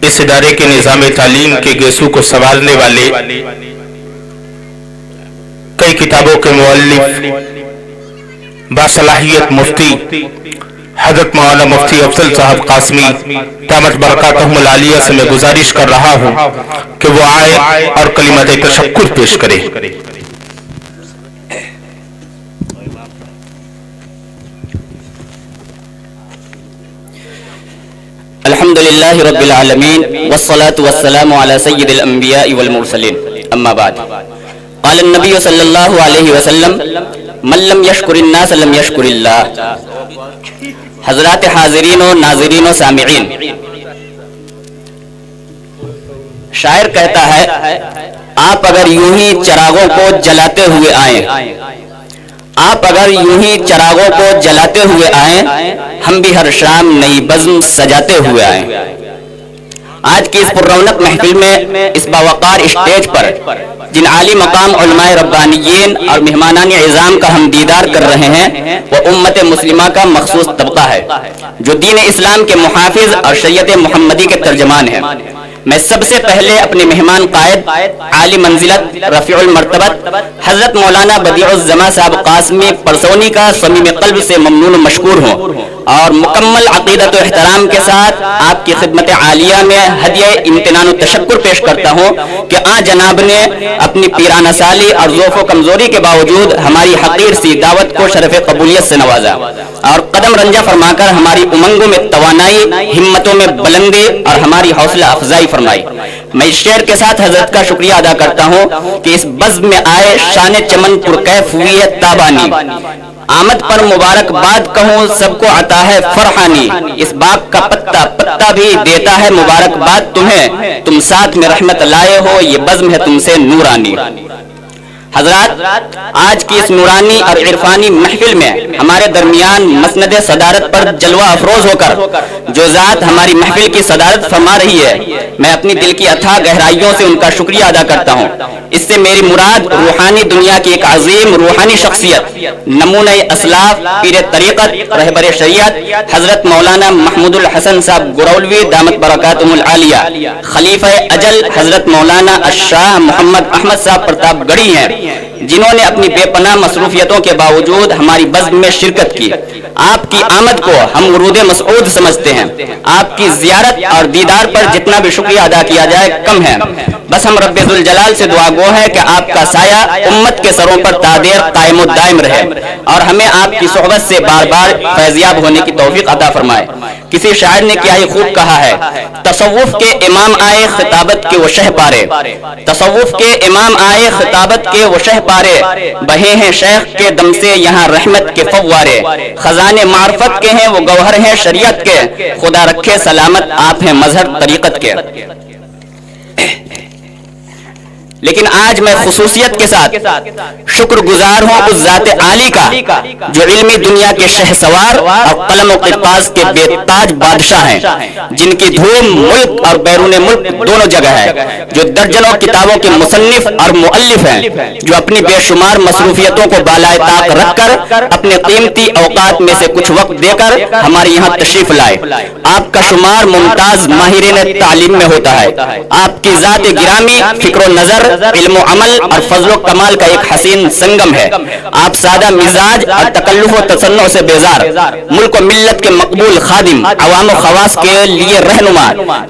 इस इदारे के निज़ाम तालीम के गेसू को संवारने वाले कई किताबों के मुअल्लिफ बासलाहियत मुफ्ती हज़रत मौलाना मुफ्ती अफजल साहब कासमी दामत बरकातहुमुल आलिया से मैं गुजारिश कर रहा हूँ कि वो आए और कलिमत तशक्कुर पेश करे। अल्हम्दुलिल्लाहि रब्बिल आलमीन वस्सलातु वस्सलामु अला सय्यिदिल अंबियाइ वल मुरसलीन अम्मा बाद क़ाल नबी सल्लल्लाहु अलैहि वसल्लम मन लम यशकुरिन नास लम यशकुरिल्लाह। हज़रात हाज़िरीन और नाज़रीन और सामिईन, शायर कहता है, आप अगर यूं ही चिरागों को जलाते हुए आए, आप अगर यूं ही चिरागों को जलाते हुए आए, हम भी हर शाम नई बज़्म सजाते हुए आए। आज की इस पुररौनक महफिल में, इस बावकार स्टेज पर जिन आली मकाम उलमाए रब्बानियीन और मेहमानान इज़ाम का हम दीदार कर रहे हैं, वो उम्मत मुस्लिमा का मखसूस तबका है जो दीन इस्लाम के मुहाफिज और शरीयत मुहम्मदी के तर्जमान है। मैं सबसे पहले अपने मेहमान कायद आली मंजिलत रफ़ीउल मर्तबत हज़रत मौलाना बदीउज़्ज़मा साहब कासमी परसौनी का समीम क़ल्ब से ममनून मशकूर हूँ और मुकम्मल अक़ीदत व एहतराम के साथ आपकी खिदमत आलिया में हदिया इम्तिनान व तशक्कुर पेश करता हूँ कि जनाब ने अपनी पीराना साली और ज़ौफ़ व कमज़ोरी के बावजूद हमारी हक़ीर सी दावत को शरफ़ क़बूलियत से नवाजा और कदम रंजा फरमाकर हमारी उमंगों में तवानाई, हिम्मतों में बुलंदी और हमारी हौसला अफजाई फरमाई। मैं इस शेर के साथ हजरत का शुक्रिया अदा करता हूँ कि इस बज़्म में आए शान चमन पुरकैफ हुई है ताबानी। आमद पर मुबारकबाद कहूँ सबको आता है फरहानी। इस बाग का पत्ता पत्ता भी देता है मुबारकबाद तुम्हें, तुम साथ में रहमत लाए हो, ये बज़्म है तुमसे नूरानी। हजरात, आज की इस नूरानी और इरफानी महफिल में हमारे दरमियान मसनद सदारत पर जलवा अफरोज होकर जो ज़ात हमारी महफिल की सदारत फरमा रही है, मैं अपनी दिल की अथाह गहराइयों से उनका शुक्रिया अदा करता हूँ। इससे मेरी मुराद रूहानी दुनिया की एक अजीम रूहानी शख्सियत, नमूने असलाफ, पीर तरीक़त, रहबर शरीयत हजरत मौलाना महमूदुल हसन साहब गुरौलवी दामत बरकातुहुल आलिया, खलीफा अजल हजरत मौलाना अशाह मोहम्मद अहमद साहब प्रतापगढ़ी हैं, जिन्होंने अपनी बेपनाह मसरूफियतों के बावजूद हमारी बज़्म में शिरकत की। आपकी आमद को हम वरूद मसऊद समझते हैं। आपकी ज़ियारत और दीदार पर जितना भी शुक्रिया अदा किया जाए कम है। बस हम रब्बुल जलाल से दुआ गो है कि आपका साया उम्मत के सरों पर तादेर कायम व दायम रहे और हमें आपकी सोहबत से बार बार फैज़याब होने की तौफीक अता फरमाए। किसी शायर ने क्या ही खूब कहा है, तसव्वुफ के इमाम आए खिताबत के वो शह पारे, तसव्वुफ के इमाम आए खिताबत के वो शह पारे, बहे हैं शेख के दम से यहाँ रहमत के फव्वारे, खजाने मार्फत के हैं वो गौहर हैं शरीयत के, खुदा रखे सलामत आप हैं मजहर तरीक़त के। लेकिन आज मैं खुसूसियत के साथ शुक्रगुजार हूँ उस ज़ात आली का जो इल्मी दुनिया के शहसवार और कलम व क़िरतास के बेताज बादशाह हैं, जिनकी धूम मुल्क और बैरून मुल्क दोनों जगह है, जो दर्जनों किताबों के मुसन्निफ और मुअल्लिफ हैं, जो अपनी बेशुमार मसरूफियतों को बालाए ताक रखकर अपने कीमती औकात में से कुछ वक्त देकर हमारे यहाँ तशरीफ लाए। आपका शुमार मुमताज माहिरीन तालीम में होता है। आपकी ज़ात गिरामी फिक्र नजर, इल्म अमल और फजलो कमाल का एक हसीन संगम है। आप सादा मिजाज और तकल्लुफ व तसन्नुह से बेजार, मुल्क व मिल्लत के मकबूल खादिम, अवाम व खवास के लिए रहनुमा,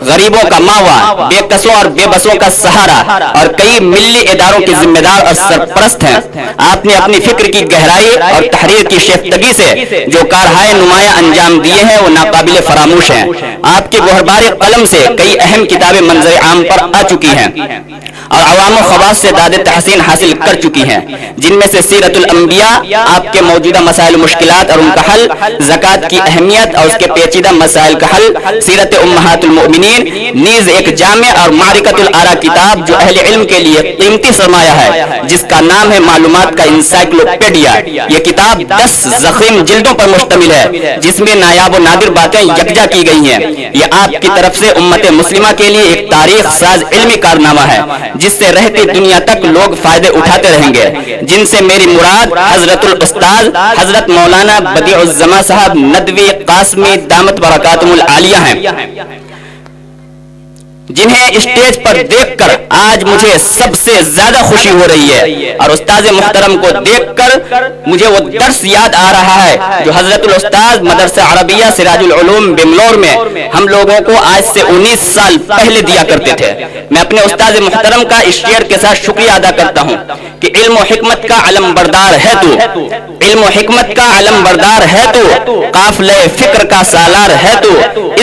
गरीबों का मावा, बेकसों और बेबसों का सहारा और कई मिल्ली इदारों के जिम्मेदार और सरपरस्त हैं। आपने अपनी फिक्र की गहराई और तहरीर की शेफ्तगी से जो कारहाय नुमाया अंजाम दिए हैं वो नाकाबिल फरामूश हैं। आपके गोहरबार कलम से कई अहम किताबें मंजर आम पर आ चुकी हैं और अवाम खवास से दाद तहसीन हासिल कर चुकी हैं, जिनमें से सीरतुल अंबिया, आपके मौजूदा मसाइल मुश्किलात और उनका हल, ज़कात की अहमियत और उसके पेचीदा मसाइल का हल, सीरत उम्महातुल मोमिनीन, नीज़ एक जामे और मारिकतुल आरा किताब जो अहले इल्म के लिए कीमती सरमाया है, जिसका नाम है मालूमात का इंसाइक्लोपीडिया। ये किताब 10 ज़ख़ीम जिल्दों पर मुश्तमिल है, जिसमें नायाब व नादिर बातें यकजा की गई हैं। ये आपकी तरफ से उम्मत मुस्लिमा के लिए एक तारीख साज इल्मी कारनामा है, जिससे रहती दुनिया तक लोग फायदे उठाते रहेंगे, जिनसे मेरी मुराद हजरतुल उस्ताद हजरत मौलाना बदीउज़्ज़मा साहब नदवी कासमी दामत बरकातुहुल आलिया हैं। जिन्हें स्टेज पर देखकर आज मुझे सबसे ज्यादा खुशी हो रही है, और उस्ताद मुहतरम को देखकर मुझे वो दर्स याद आ रहा है जो हजरतुल उस्ताद मदरसा अरबिया सिराजुल उलूम बेंगलोर में हम लोगों को आज से 19 साल पहले दिया करते थे। मैं अपने उस्ताद मुहतरम का इस शेर के साथ शुक्रिया अदा करता हूँ कि इल्म और हिकमत का अलम बरदार है तू, इल्म और हिकमत का अलम बरदार है तू, काफिले फिक्र का सालार है तू,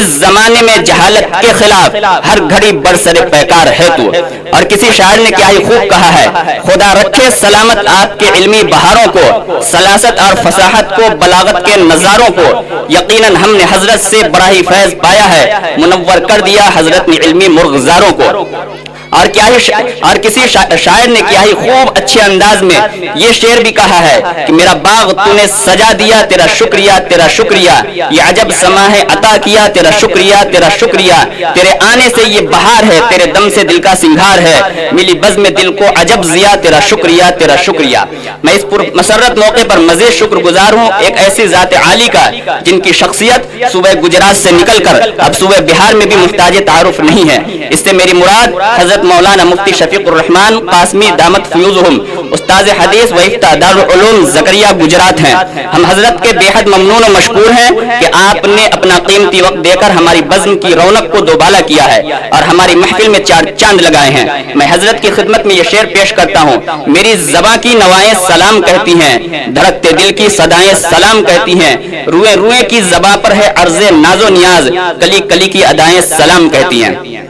इस जमाने में जहालत के खिलाफ हर घड़ी बरसरे पैकार है तू। और किसी शायर ने क्या ही खूब कहा है, खुदा रखे सलामत आपके इल्मी बहारों को, सलासत और फसाहत को, बलागत के नजारों को, यकीनन हमने हजरत से बड़ा ही फैज पाया है, मुनव्वर कर दिया हजरत ने इल्मी मुर्गजारों को। और क्या ही और किसी शायर ने क्या ही खूब अच्छे अंदाज में ये शेर भी कहा है कि मेरा बाग तूने सजा दिया, तेरा शुक्रिया तेरा शुक्रिया, ये अजब समा है अता किया, तेरा शुक्रिया तेरा शुक्रिया, तेरे आने से ये बहार है, तेरे दम से दिल का सिंगार है, मिली बज़्म में दिल को अजब जिया, तेरा शुक्रिया तेरा शुक्रिया। मैं इस मसरत मौके पर मज़ीद शुक्रगुजार हूँ एक ऐसी ज़ात आली का जिनकी शख्सियत सुबह गुजरात से निकलकर अब सुबह बिहार में भी मुहताज तारुफ नहीं है। इससे मेरी मुराद हजरत मौलाना मुफ्ती शफीकुर रहमान कासमी दामत फयूज़ुहुम उस्ताद हदीस व इफ्ता दारुल उलूम ज़करिया गुजरात हैं। हम हजरत के बेहद ममनून और मशकूर हैं कि आपने अपना कीमती वक्त देकर हमारी बज़्म की रौनक को दोबाला किया है और हमारी महफिल में चार चांद लगाए हैं। मैं हजरत की खिदमत में ये शेर पेश करता हूँ, मेरी ज़बां की नवाएं सलाम कहती हैं, धड़कते दिल की सदाएं सलाम कहती हैं, रुए रुए की ज़बां पर है अर्ज़े नाजो नियाज, कली कली की अदाएं सलाम कहती हैं।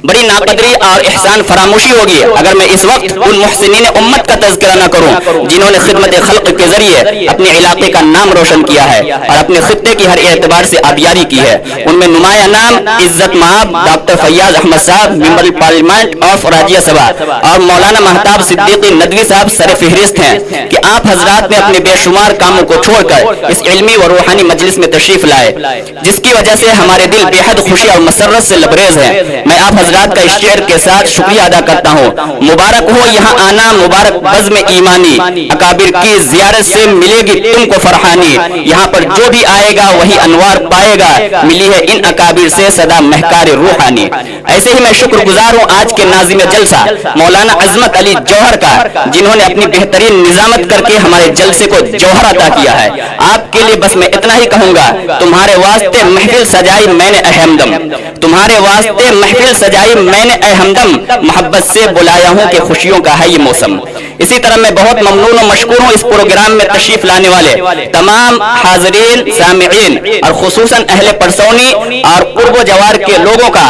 बड़ी नाकदरी और एहसान फरामोशी होगी अगर मैं इस वक्त उन मुहसिनीन उम्मत का तज़किरा न करूं जिन्होंने खिदमत खल्क के जरिए अपने इलाके का नाम रोशन किया है और अपने खित्ते की हर एतबार से आबियारी की है। उनमें नुमाया नाम इज्जत माब डॉक्टर फैयाज अहमद साहब मेंबर पार्लियामेंट ऑफ राज्य सभा और मौलाना महताब सिद्दीकी नदवी साहब सर फहरिस्त हैं कि आप हजरात ने अपने बेशुमार कामों को छोड़कर इस इल्मी व रूहानी मजलिस में तशरीफ लाए, जिसकी वजह से हमारे दिल बेहद खुशी और मसरत से लबरेज है। मैं आप हजरात का इस शेर के साथ शुक्रिया अदा करता हूँ। मुबारक हो यहाँ आना, मुबारक बज़्म ईमानी, अकाबिर की ज़ियारत से मिलेगी तुमको फरहानी, यहाँ पर जो भी आएगा वही अनवार पाएगा, मिली है इन अकाबिर से सदा महकार रूहानी। ऐसे ही मैं शुक्रगुजार हूँ आज के नाज़िम जलसा मौलाना अजमत अली जौहर का, जिन्होंने अपनी बेहतरीन निजामत करके हमारे जलसे को जौहर अता किया है। आपके लिए बस मैं इतना ही कहूँगा, तुम्हारे वास्ते महफिल सजाई मैंने अहमदम, तुम्हारे वास्ते महफिल सजाई मैंने ऐ हमदम, मोहब्बत से बुलाया हूँ कि खुशियों का है ये मौसम। इसी तरह मैं बहुत ममनून और मशकूर हूँ इस प्रोग्राम में तशरीफ लाने वाले तमाम हाज़रीन सामिईन और खुसूसन अहले परसौनी और कुर्ब जवार के लोगों का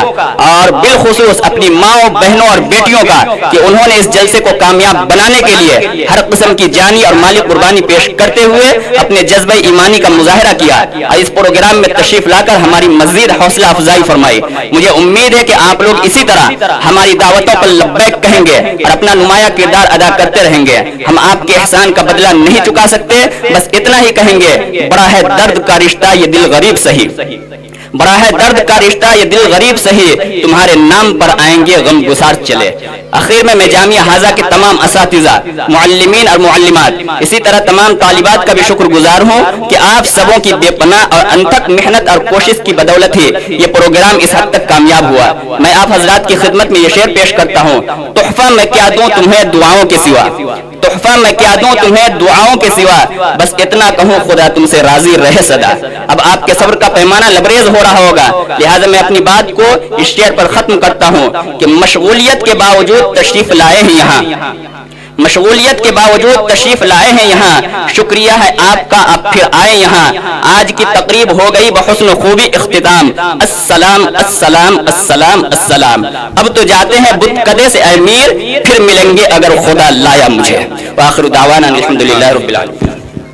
और बिलखुसूस अपनी माओ बहनों और बेटियों का कि उन्होंने इस जलसे को कामयाब बनाने के लिए हर किस्म की जानी और माली कुर्बानी पेश करते हुए अपने जज्बे ईमानी का मुजाहरा किया और इस प्रोग्राम में तशरीफ लाकर हमारी मज़ीद हौसला अफजाई फरमाई। मुझे उम्मीद है कि आप लोग इसी तरह हमारी दावतों पर लब्बैक कहेंगे और अपना नुमाया किरदार अदा करते रहेंगे। हम आपके एहसान का बदला नहीं चुका सकते, बस इतना ही कहेंगे, बड़ा है दर्द का रिश्ता ये दिल गरीब सही, बड़ा है दर्द का रिश्ता ये दिल गरीब सही, तुम्हारे नाम पर आएंगे गम गुसार चले। आखिर में मैं जामिया हाजा के तमाम असातिज़ा, मुअल्लिमीन और मुअल्लिमात, इसी तरह तमाम तालिबात का भी शुक्रगुजार हूँ कि आप सबों की बेपनाह और अनथक मेहनत और कोशिश की बदौलत ही ये प्रोग्राम इस हद तक कामयाब हुआ। मैं आप हजरात की खिदमत में ये शेर पेश करता हूँ, तोहफा मैं क्या दूँ तुम्हें दुआओं के सिवा, तोहफा मैं क्या दूँ तुम्हें दुआओं के सिवा, बस इतना कहूँ खुदा तुमसे राजी रहे सदा। अब आपके सब्र का पैमाना लबरेज हो रहा होगा, लिहाजा मैं अपनी बात को इस शेर पर खत्म करता हूँ कि मशगूलियत के बावजूद तशरीफ लाए हैं यहाँ, मशगूलियत के बावजूद तशरीफ लाए हैं यहाँ, शुक्रिया है आपका आप फिर आए यहाँ। आज की तकरीब हो गई बहुस्न खूबी इख्तिताम, अस्सलाम अस्सलाम अस्सलाम अस्सलाम। अब तो जाते हैं बुत कदे से अमीर, फिर मिलेंगे अगर खुदा लाया मुझे। आखिर दावाना अल्हम्दुलिल्लाह रब्बिल आलमीन।